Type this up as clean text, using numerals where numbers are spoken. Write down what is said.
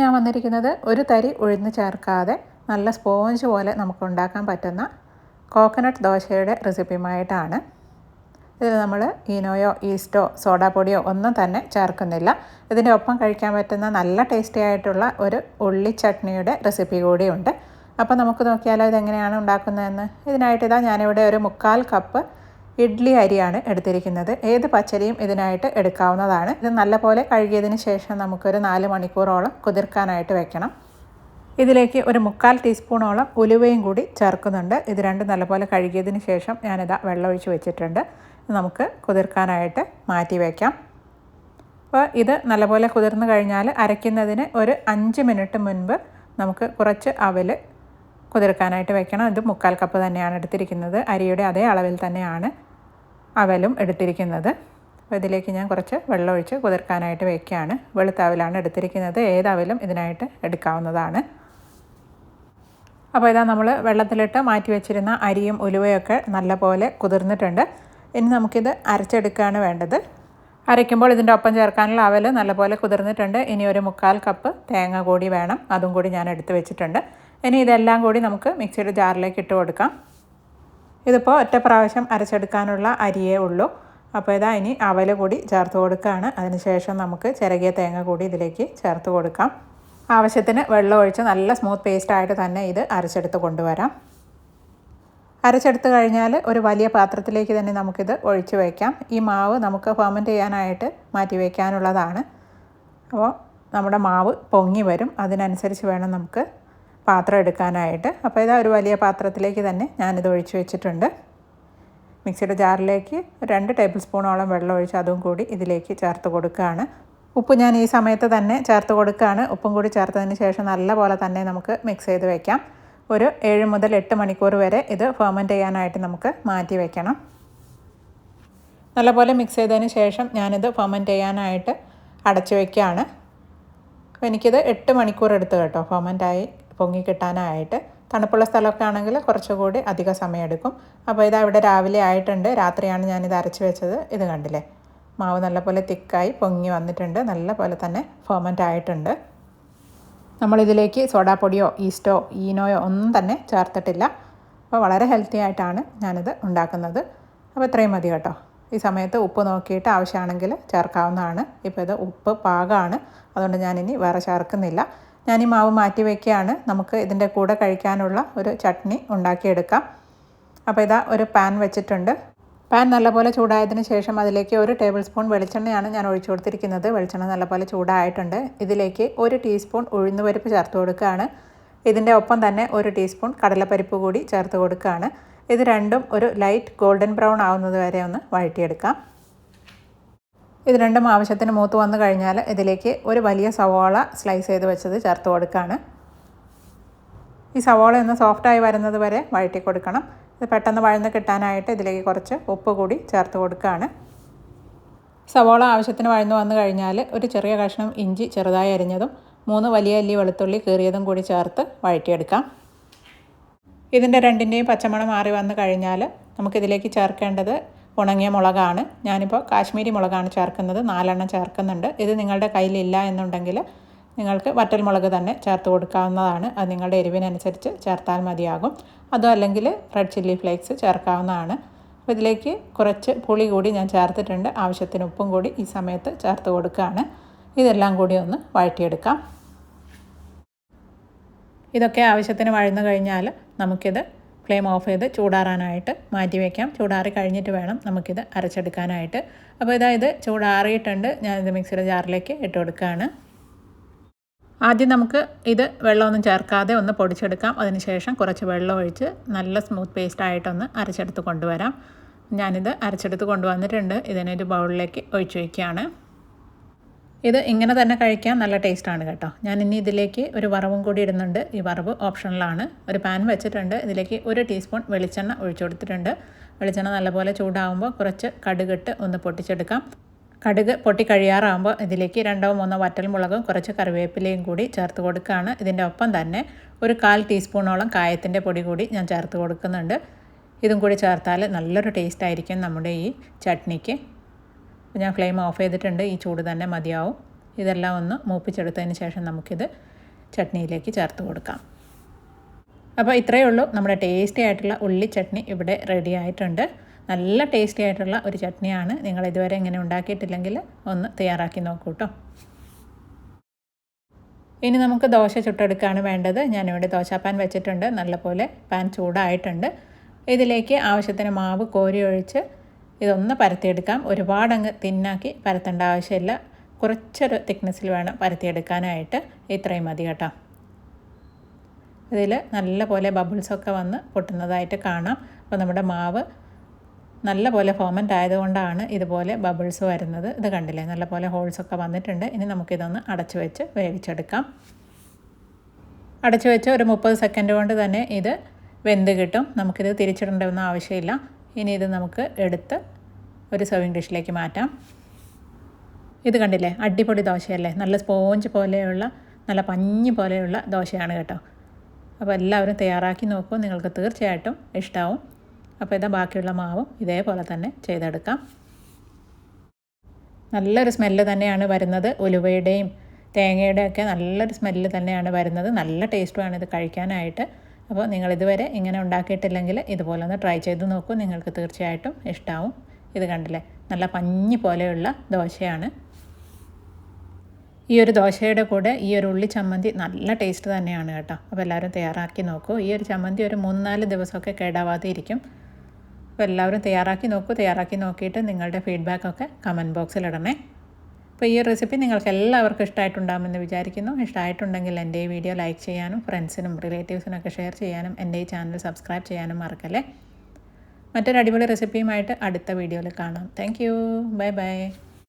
ഞാൻ വന്നിരിക്കുന്നത് ഒരു തരി ഉഴുന്ന് ചേർക്കാതെ നല്ല സ്പോഞ്ച് പോലെ നമുക്ക് ഉണ്ടാക്കാൻ പറ്റുന്ന കോക്കനട്ട് ദോശയുടെ റെസിപ്പിയുമായിട്ടാണ്. ഇതിൽ നമ്മൾ ഈനോയോ ഈസ്റ്റോ സോഡാപ്പൊടിയോ ഒന്നും തന്നെ ചേർക്കുന്നില്ല. ഇതിൻ്റെ ഒപ്പം കഴിക്കാൻ പറ്റുന്ന നല്ല ടേസ്റ്റി ആയിട്ടുള്ള ഒരു ഉള്ളി ചട്നിയുടെ റെസിപ്പി കൂടിയുണ്ട്. അപ്പോൾ നമുക്ക് നോക്കിയാലോ ഇതെങ്ങനെയാണ് ഉണ്ടാക്കുന്നതെന്ന്. ഇതിനായിട്ട് ഞാനിവിടെ ഒരു 1/4 കപ്പ് ഇഡ്ഡലി അരിയാണ് എടുത്തിരിക്കുന്നത്. ഏത് പച്ചരിയും ഇതിനായിട്ട് എടുക്കാവുന്നതാണ്. ഇത് നല്ലപോലെ കഴുകിയതിന് ശേഷം നമുക്കൊരു 4 മണിക്കൂറോളം കുതിർക്കാനായിട്ട് വെക്കണം. ഇതിലേക്ക് ഒരു 1/4 ടീസ്പൂണോളം ഉലുവയും കൂടി ചേർക്കുന്നുണ്ട്. ഇത് രണ്ടും നല്ലപോലെ കഴുകിയതിന് ശേഷം വെള്ളം ഒഴിച്ച് വെച്ചിട്ടുണ്ട്. നമുക്ക് കുതിർക്കാനായിട്ട് മാറ്റി വയ്ക്കാം. അപ്പോൾ ഇത് നല്ലപോലെ കുതിർന്ന് കഴിഞ്ഞാൽ അരയ്ക്കുന്നതിന് ഒരു 5 മിനിറ്റ് മുൻപ് നമുക്ക് കുറച്ച് അവൽ കുതിർക്കാനായിട്ട് വെക്കണം. ഇത് 1/4 കപ്പ് തന്നെയാണ് എടുത്തിരിക്കുന്നത്. അരിയുടെ അതേ അളവിൽ തന്നെയാണ് അവലും എടുത്തിരിക്കുന്നത്. അപ്പോൾ ഇതിലേക്ക് ഞാൻ കുറച്ച് വെള്ളം ഒഴിച്ച് കുതിർക്കാനായിട്ട് വയ്ക്കുകയാണ്. വെളുത്ത അവലാണ് എടുത്തിരിക്കുന്നത്. ഏതവലും ഇതിനായിട്ട് എടുക്കാവുന്നതാണ്. അപ്പോൾ നമ്മൾ വെള്ളത്തിലിട്ട് മാറ്റി വെച്ചിരുന്ന അരിയും ഉലുവയൊക്കെ നല്ലപോലെ കുതിർന്നിട്ടുണ്ട്. ഇനി നമുക്കിത് അരച്ചെടുക്കുകയാണ് വേണ്ടത്. അരയ്ക്കുമ്പോൾ ഇതിൻ്റെ ഒപ്പം ചേർക്കാനുള്ള അവൽ നല്ലപോലെ കുതിർന്നിട്ടുണ്ട്. ഇനി ഒരു 1/4 കപ്പ് തേങ്ങ കൂടി വേണം. അതും കൂടി ഞാൻ എടുത്ത് വെച്ചിട്ടുണ്ട്. ഇനി ഇതെല്ലാം കൂടി നമുക്ക് മിക്സിയുടെ ജാറിലേക്ക് ഇട്ട് കൊടുക്കാം. ഇതിപ്പോൾ ഒറ്റ പ്രാവശ്യം അരച്ചെടുക്കാനുള്ള അരിയേ ഉള്ളൂ. അപ്പോൾ ഇനി അവൽ കൂടി ചേർത്ത് കൊടുക്കുകയാണ്. അതിനുശേഷം നമുക്ക് ചിരകിയ തേങ്ങ കൂടി ഇതിലേക്ക് ചേർത്ത് കൊടുക്കാം. ആവശ്യത്തിന് വെള്ളം ഒഴിച്ച് നല്ല സ്മൂത്ത് പേസ്റ്റായിട്ട് തന്നെ ഇത് അരച്ചെടുത്ത് കൊണ്ടുവരാം. അരച്ചെടുത്ത് കഴിഞ്ഞാൽ ഒരു വലിയ പാത്രത്തിലേക്ക് തന്നെ നമുക്കിത് ഒഴിച്ച് വയ്ക്കാം. ഈ മാവ് നമുക്ക് ഫെർമെൻറ്റ് ചെയ്യാനായിട്ട് മാറ്റി വയ്ക്കാനുള്ളതാണ്. അപ്പോൾ നമ്മുടെ മാവ് പൊങ്ങി വരും. അതിനനുസരിച്ച് വേണം നമുക്ക് പാത്രം എടുക്കാനായിട്ട്. അപ്പോൾ ഒരു വലിയ പാത്രത്തിലേക്ക് തന്നെ ഞാനിത് ഒഴിച്ച് വെച്ചിട്ടുണ്ട്. മിക്സിയുടെ ജാറിലേക്ക് 2 ടേബിൾ സ്പൂണോളം വെള്ളം ഒഴിച്ച് അതും കൂടി ഇതിലേക്ക് ചേർത്ത് കൊടുക്കുകയാണ്. ഉപ്പ് ഞാൻ ഈ സമയത്ത് തന്നെ ചേർത്ത് കൊടുക്കുകയാണ്. ഉപ്പും കൂടി ചേർത്തതിന് ശേഷം നല്ലപോലെ തന്നെ നമുക്ക് മിക്സ് ചെയ്ത് വയ്ക്കാം. ഒരു 7 മുതൽ 8 മണിക്കൂർ വരെ ഇത് ഫെർമെൻറ്റ് ചെയ്യാനായിട്ട് നമുക്ക് മാറ്റി വയ്ക്കണം. നല്ലപോലെ മിക്സ് ചെയ്തതിന് ശേഷം ഞാനിത് ഫെർമെൻറ്റ് ചെയ്യാനായിട്ട് അടച്ചു വയ്ക്കുകയാണ്. അപ്പോൾ എനിക്കിത് 8 മണിക്കൂർ എടുത്ത് കേട്ടോ ഫെർമെൻറ്റായി പൊങ്ങി കിട്ടാനായിട്ട്. തണുപ്പുള്ള സ്ഥലമൊക്കെ ആണെങ്കിൽ കുറച്ചുകൂടി അധിക സമയം എടുക്കും. അപ്പോൾ ഇവിടെ രാവിലെ ആയിട്ടുണ്ട്. രാത്രിയാണ് ഞാനിത് അരച്ച് വെച്ചത്. ഇത് കണ്ടില്ലേ, മാവ് നല്ലപോലെ തിക്കായി പൊങ്ങി വന്നിട്ടുണ്ട്. നല്ലപോലെ തന്നെ ഫെർമെൻ്റ് ആയിട്ടുണ്ട്. നമ്മളിതിലേക്ക് സോഡാപ്പൊടിയോ ഈസ്റ്റോ ഈനോയോ ഒന്നും തന്നെ ചേർത്തിട്ടില്ല. അപ്പോൾ വളരെ ഹെൽത്തി ആയിട്ടാണ് ഞാനിത് ഉണ്ടാക്കുന്നത്. അപ്പോൾ ഇത്രയും മതി കേട്ടോ. ഈ സമയത്ത് ഉപ്പ് നോക്കിയിട്ട് ആവശ്യമാണെങ്കിൽ ചേർക്കാവുന്നതാണ്. ഇപ്പോൾ ഇത് ഉപ്പ് പാകമാണ്. അതുകൊണ്ട് ഞാനിനി വേറെ ചേർക്കുന്നില്ല. ഞാൻ ഈ മാവ് മാറ്റി വയ്ക്കുകയാണ്. നമുക്ക് ഇതിൻ്റെ കൂടെ കഴിക്കാനുള്ള ഒരു ചട്നി ഉണ്ടാക്കിയെടുക്കാം. അപ്പോൾ ഒരു പാൻ വെച്ചിട്ടുണ്ട്. പാൻ നല്ലപോലെ ചൂടായതിന് ശേഷം അതിലേക്ക് 1 ടേബിൾ സ്പൂൺ വെളിച്ചെണ്ണയാണ് ഞാൻ ഒഴിച്ചു കൊടുത്തിരിക്കുന്നത്. വെളിച്ചെണ്ണ നല്ലപോലെ ചൂടായിട്ടുണ്ട്. ഇതിലേക്ക് 1 ടീസ്പൂൺ ഉഴുന്നുപരിപ്പ് ചേർത്ത് കൊടുക്കുകയാണ്. ഇതിൻ്റെ ഒപ്പം തന്നെ 1 ടീസ്പൂൺ കടലപ്പരിപ്പ് കൂടി ചേർത്ത് കൊടുക്കുകയാണ്. ഇത് രണ്ടും ഒരു ലൈറ്റ് ഗോൾഡൻ ബ്രൗൺ ആവുന്നത് വരെ ഒന്ന് വഴറ്റിയെടുക്കാം. ഇത് രണ്ടും ആവശ്യത്തിന് മൂത്ത് വന്നു കഴിഞ്ഞാൽ ഇതിലേക്ക് ഒരു വലിയ സവാള സ്ലൈസ് ചെയ്ത് വെച്ചത് ചേർത്ത് കൊടുക്കുകയാണ്. ഈ സവാള ഒന്ന് സോഫ്റ്റായി വരുന്നത് വരെ വഴറ്റി കൊടുക്കണം. ഇത് പെട്ടെന്ന് വഴന്ന് കിട്ടാനായിട്ട് ഇതിലേക്ക് കുറച്ച് ഉപ്പ് കൂടി ചേർത്ത് കൊടുക്കുകയാണ്. സവാള ആവശ്യത്തിന് വഴന്ന് വന്നു കഴിഞ്ഞാൽ ഒരു ചെറിയ കഷ്ണം ഇഞ്ചി ചെറുതായി അരിഞ്ഞതും 3 വലിയ അല്ലി വെളുത്തുള്ളി കീറിയതും കൂടി ചേർത്ത് വഴറ്റിയെടുക്കാം. ഇതിൻ്റെ രണ്ടിൻ്റെയും പച്ചമണം മാറി വന്നു കഴിഞ്ഞാൽ നമുക്കിതിലേക്ക് ചേർക്കേണ്ടത് ഉണങ്ങിയ മുളകാണ്. ഞാനിപ്പോൾ കാശ്മീരി മുളകാണ് ചേർക്കുന്നത്. 4 എണ്ണം ചേർക്കുന്നുണ്ട്. ഇത് നിങ്ങളുടെ കയ്യിലില്ല എന്നുണ്ടെങ്കിൽ നിങ്ങൾക്ക് വറ്റൽ മുളക് തന്നെ ചേർത്ത് കൊടുക്കാവുന്നതാണ്. അത് നിങ്ങളുടെ എരിവിനനുസരിച്ച് ചേർത്താൽ മതിയാകും. അതും അല്ലെങ്കിൽ റെഡ് ചില്ലി ഫ്ലേക്സ് ചേർക്കാവുന്നതാണ്. അപ്പോൾ ഇതിലേക്ക് കുറച്ച് പുളി കൂടി ഞാൻ ചേർത്തിട്ടുണ്ട്. ആവശ്യത്തിന് ഉപ്പും കൂടി ഈ സമയത്ത് ചേർത്ത് കൊടുക്കുകയാണ്. ഇതെല്ലാം കൂടി ഒന്ന് വഴറ്റിയെടുക്കാം. ഇതൊക്കെ ആവശ്യത്തിന് വഴന്നു കഴിഞ്ഞാൽ നമുക്കിത് ഫ്ലെയിം ഓഫ് ചെയ്ത് ചൂടാറാനായിട്ട് മാറ്റി വയ്ക്കാം. ചൂടാറി കഴിഞ്ഞിട്ട് വേണം നമുക്കിത് അരച്ചെടുക്കാനായിട്ട്. അപ്പോൾ ഇത് ചൂടാറിയിട്ടുണ്ട്. ഞാനിത് മിക്സിയുടെ ജാറിലേക്ക് ഇട്ട് കൊടുക്കുകയാണ്. ആദ്യം നമുക്ക് ഇത് വെള്ളമൊന്നും ചേർക്കാതെ ഒന്ന് പൊടിച്ചെടുക്കാം. അതിനുശേഷം കുറച്ച് വെള്ളം ഒഴിച്ച് നല്ല സ്മൂത്ത് പേസ്റ്റായിട്ടൊന്ന് അരച്ചെടുത്ത് കൊണ്ടുവരാം. ഞാനിത് അരച്ചെടുത്ത് കൊണ്ടുവന്നിട്ടുണ്ട്. ഇതിനൊരു ബൗളിലേക്ക് ഒഴിച്ച് വയ്ക്കുകയാണ്. ഇത് ഇങ്ങനെ തന്നെ കഴിക്കാൻ നല്ല ടേസ്റ്റാണ് കേട്ടോ. ഞാനിനി ഇതിലേക്ക് ഒരു വറവും കൂടി ഇടുന്നുണ്ട്. ഈ വറവ് ഓപ്ഷണലാണ്. ഒരു പാൻ വെച്ചിട്ടുണ്ട്. ഇതിലേക്ക് 1 ടീസ്പൂൺ വെളിച്ചെണ്ണ ഒഴിച്ചു കൊടുത്തിട്ടുണ്ട്. വെളിച്ചെണ്ണ നല്ലപോലെ ചൂടാകുമ്പോൾ കുറച്ച് കടുകിട്ട് ഒന്ന് പൊട്ടിച്ചെടുക്കാം. കടുക് പൊട്ടി കഴിയാറാകുമ്പോൾ ഇതിലേക്ക് 2-3 വറ്റൽമുളകും കുറച്ച് കറിവേപ്പിലയും കൂടി ചേർത്ത് കൊടുക്കുകയാണ്. ഇതിൻ്റെ ഒപ്പം തന്നെ ഒരു 1/4 ടീസ്പൂണോളം കായത്തിൻ്റെ പൊടി കൂടി ഞാൻ ചേർത്ത് കൊടുക്കുന്നുണ്ട്. ഇതും കൂടി ചേർത്താൽ നല്ലൊരു ടേസ്റ്റ് ആയിരിക്കും നമ്മുടെ ഈ ചട്നിക്ക്. ഞാൻ ഫ്ലെയിം ഓഫ് ചെയ്തിട്ടുണ്ട്. ഈ ചൂട് തന്നെ മതിയാവും. ഇതെല്ലാം ഒന്ന് മൂപ്പിച്ചെടുത്തതിന് ശേഷം നമുക്കിത് ചട്നിയിലേക്ക് ചേർത്ത് കൊടുക്കാം. അപ്പോൾ ഇത്രയേ ഉള്ളൂ, നമ്മുടെ ടേസ്റ്റി ആയിട്ടുള്ള ഉള്ളി ചട്നി ഇവിടെ റെഡി ആയിട്ടുണ്ട്. നല്ല ടേസ്റ്റി ആയിട്ടുള്ള ഒരു ചട്നിയാണ്. നിങ്ങൾ ഇതുവരെ ഇങ്ങനെ ഉണ്ടാക്കിയിട്ടില്ലെങ്കിൽ ഒന്ന് തയ്യാറാക്കി നോക്കൂ കേട്ടോ. ഇനി നമുക്ക് ദോശ ചുട്ടെടുക്കുകയാണ് വേണ്ടത്. ഞാനിവിടെ ദോശാപ്പാൻ വെച്ചിട്ടുണ്ട്. നല്ലപോലെ പാൻ ചൂടായിട്ടുണ്ട്. ഇതിലേക്ക് ആവശ്യത്തിന് മാവ് കോരി ഒഴിച്ച് ഇതൊന്ന് പരത്തിയെടുക്കാം. ഒരുപാടങ്ങ് തിന്നാക്കി പരത്തേണ്ട ആവശ്യമില്ല. കുറച്ചൊരു തിക്നെസ്സിൽ വേണം പരത്തിയെടുക്കാനായിട്ട്. ഇത്രയും മതി കേട്ടോ. ഇതിൽ നല്ല പോലെ ബബിൾസൊക്കെ വന്ന് പൊട്ടുന്നതായിട്ട് കാണാം. അപ്പോൾ നമ്മുടെ മാവ് നല്ല പോലെ ഫോമൻ്റ് ആയതുകൊണ്ടാണ് ഇതുപോലെ ബബിൾസ് വരുന്നത്. ഇത് കണ്ടില്ലേ, നല്ല പോലെ ഹോൾസൊക്കെ വന്നിട്ടുണ്ട്. ഇനി നമുക്കിതൊന്ന് അടച്ചു വെച്ച് വേവിച്ചെടുക്കാം. അടച്ചു വെച്ച് ഒരു 30 സെക്കൻഡ് കൊണ്ട് തന്നെ ഇത് വെന്ത് കിട്ടും. നമുക്കിത് തിരിച്ചിടേണ്ടതൊന്നും ആവശ്യമില്ല. ഇനി ഇത് നമുക്ക് എടുത്ത് ഒരു സെർവിങ് ഡിഷിലേക്ക് മാറ്റാം. ഇത് കണ്ടില്ലേ, അടിപൊളി ദോശയല്ലേ. നല്ല സ്പോഞ്ച് പോലെയുള്ള, നല്ല പഞ്ഞി പോലെയുള്ള ദോശയാണ് കേട്ടോ. അപ്പോൾ എല്ലാവരും തയ്യാറാക്കി നോക്കൂ, നിങ്ങൾക്ക് തീർച്ചയായിട്ടും ഇഷ്ടമാവും. അപ്പോൾ ഇതാ ബാക്കിയുള്ള മാവും ഇതേപോലെ തന്നെ ചെയ്തെടുക്കാം. നല്ലൊരു സ്മെല്ല് തന്നെയാണ് വരുന്നത്. ഉലുവയുടെയും തേങ്ങയുടെയൊക്കെ നല്ലൊരു സ്മെല്ല് തന്നെയാണ് വരുന്നത്. നല്ല ടേസ്റ്റുമാണ് ഇത് കഴിക്കാനായിട്ട്. അപ്പോൾ നിങ്ങളിതുവരെ ഇങ്ങനെ ഉണ്ടാക്കിയിട്ടില്ലെങ്കിൽ ഇതുപോലെ ഒന്ന് ട്രൈ ചെയ്ത് നോക്കൂ, നിങ്ങൾക്ക് തീർച്ചയായിട്ടും ഇഷ്ടമാവും. ഇത് കണ്ടില്ലേ, നല്ല പഞ്ഞി പോലെയുള്ള ദോശയാണ്. ഈ ഒരു ദോശയുടെ കൂടെ ഈ ഒരു ഉള്ളി ചമ്മന്തി നല്ല ടേസ്റ്റ് തന്നെയാണ് കേട്ടോ. അപ്പോൾ എല്ലാവരും തയ്യാറാക്കി നോക്കൂ. ഈ ഒരു ചമ്മന്തി ഒരു 3-4 ദിവസമൊക്കെ കേടാവാതെ ഇരിക്കും. അപ്പോൾ എല്ലാവരും തയ്യാറാക്കി നോക്കൂ. തയ്യാറാക്കി നോക്കിയിട്ട് നിങ്ങളുടെ ഫീഡ്ബാക്കൊക്കെ കമൻറ്റ് ബോക്സിൽ ഇടണേ. അപ്പോൾ ഈ റെസിപ്പി നിങ്ങൾക്ക് എല്ലാവർക്കും ഇഷ്ടമായിട്ടുണ്ടാകുമെന്ന് വിചാരിക്കുന്നു. ഇഷ്ടമായിട്ടുണ്ടെങ്കിൽ എൻ്റെ ഈ വീഡിയോ ലൈക്ക് ചെയ്യാനും ഫ്രണ്ട്സിനും റിലേറ്റീവ്സിനൊക്കെ ഷെയർ ചെയ്യാനും എൻ്റെ ഈ ചാനൽ സബ്സ്ക്രൈബ് ചെയ്യാനും മറക്കല്ലേ. മറ്റൊരു അടിപൊളി റെസിപ്പിയുമായിട്ട് അടുത്ത വീഡിയോയിൽ കാണാം. Thank you. Bye bye.